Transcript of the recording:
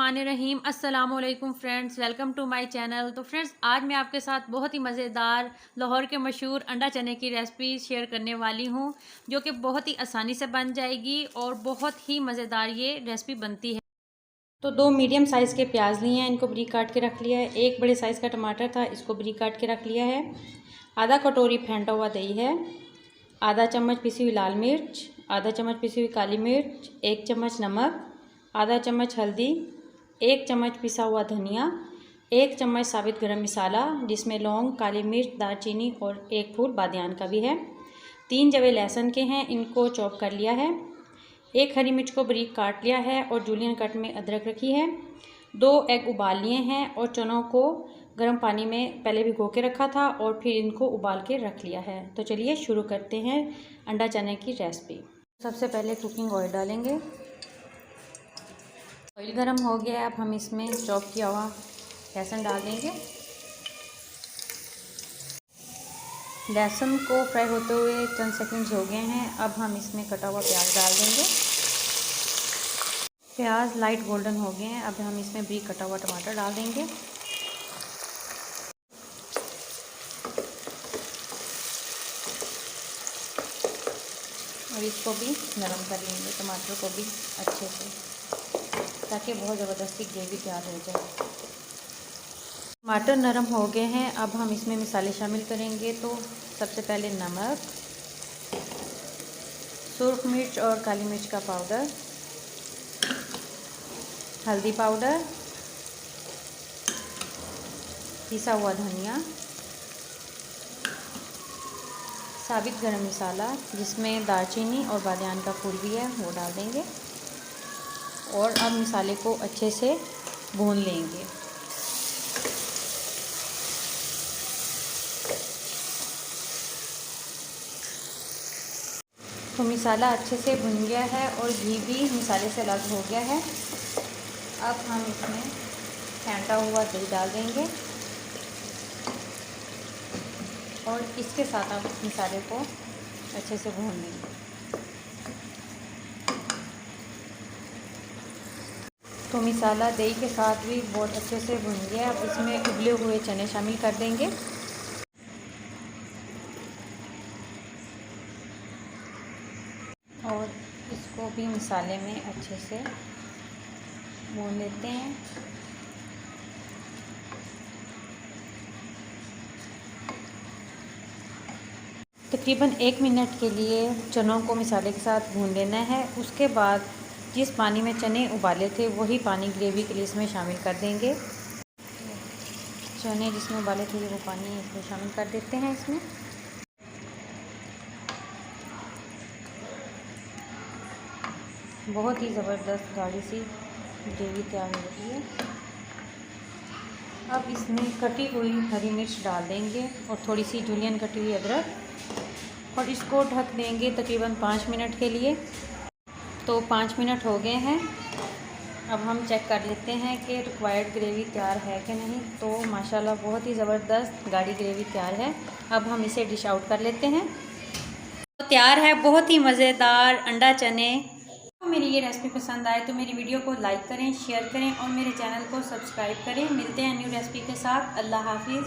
बिस्मिल्लाहिर्रहमानिर्रहीम। अस्सलामुअलैकुम friends, welcome to my channel. तो फ्रेंड्स, आज मैं आपके साथ बहुत ही मज़ेदार लाहौर के मशहूर अंडा चने की रेसिपी शेयर करने वाली हूं, जो कि बहुत ही आसानी से बन जाएगी और बहुत ही मज़ेदार ये रेसिपी बनती है। तो 2 मीडियम साइज़ के प्याज लिए हैं, इनको बारीक काट के रख लिया है। 1 बड़े साइज़ का टमाटर था, इसको बारीक काट के रख लिया है। आधा कटोरी फेंटा हुआ दही है, आधा चम्मच पिसी हुई लाल मिर्च, आधा चम्मच पिसी हुई काली मिर्च, 1 चम्मच नमक, आधा चम्मच हल्दी, 1 चम्मच पिसा हुआ धनिया, 1 चम्मच साबित गरम मसाला जिसमें लौंग, काली मिर्च, दालचीनी और 1 फूल बादियान का भी है। 3 जवे लहसुन के हैं, इनको चॉप कर लिया है। 1 हरी मिर्च को बारीक काट लिया है और जूलियन कट में अदरक रखी है। 2 एग उबाल लिए हैं और चनों को गर्म पानी में पहले भिगो के रखा था और फिर इनको उबाल के रख लिया है। तो चलिए शुरू करते हैं अंडा चने की रेसिपी। सबसे पहले कुकिंग ऑयल डालेंगे। ऑयल गर्म हो गया है, अब हम इसमें चॉप किया हुआ लहसुन डाल देंगे। लहसुन को फ्राई होते हुए चंद सेकंड्स हो गए हैं, अब हम इसमें कटा हुआ प्याज डाल देंगे। प्याज लाइट गोल्डन हो गए हैं, अब हम इसमें बारीक कटा हुआ टमाटर डाल देंगे। और इसको भी नरम कर लेंगे, टमाटर को भी अच्छे से, ताकि बहुत ज़बरदस्ती ग्रेवी तैयार हो जाए। टमाटर नरम हो गए हैं, अब हम इसमें मसाले शामिल करेंगे। तो सबसे पहले नमक, सुर्ख मिर्च और काली मिर्च का पाउडर, हल्दी पाउडर, पिसा हुआ धनिया, साबित गरम मसाला जिसमें दालचीनी और बादियान का फूल भी है, वो डाल देंगे। और अब मसाले को अच्छे से भून लेंगे। तो मसाला अच्छे से भुन गया है और घी भी मसाले से अलग हो गया है। अब हम इसमें फेंटा हुआ दही डाल देंगे और इसके साथ अब मसाले को अच्छे से भून लेंगे। तो मसाला दही के साथ भी बहुत अच्छे से भुन गया। अब इसमें उबले हुए चने शामिल कर देंगे और इसको भी मसाले में अच्छे से भून लेते हैं। तकरीबन 1 मिनट के लिए चनों को मसाले के साथ भून लेना है। उसके बाद जिस पानी में चने उबाले थे वही पानी ग्रेवी के लिए इसमें शामिल कर देंगे। चने जिसमें उबाले थे वो पानी इसमें शामिल कर देते हैं। इसमें बहुत ही ज़बरदस्त गाढ़ी सी ग्रेवी तैयार हो रही है। अब इसमें कटी हुई हरी मिर्च डाल देंगे और थोड़ी सी जूलियन कटी हुई अदरक और इसको ढक देंगे तकरीबन 5 मिनट के लिए। तो 5 मिनट हो गए हैं। अब हम चेक कर लेते हैं कि रिक्वायर्ड ग्रेवी तैयार है कि नहीं। तो माशाल्लाह बहुत ही ज़बरदस्त गाढ़ी ग्रेवी तैयार है। अब हम इसे डिश आउट कर लेते हैं। तो तैयार है बहुत ही मज़ेदार अंडा चने। तो मेरी ये रेसिपी पसंद आए तो मेरी वीडियो को लाइक करें, शेयर करें और मेरे चैनल को सब्सक्राइब करें। मिलते हैं न्यू रेसिपी के साथ। अल्लाह हाफिज़।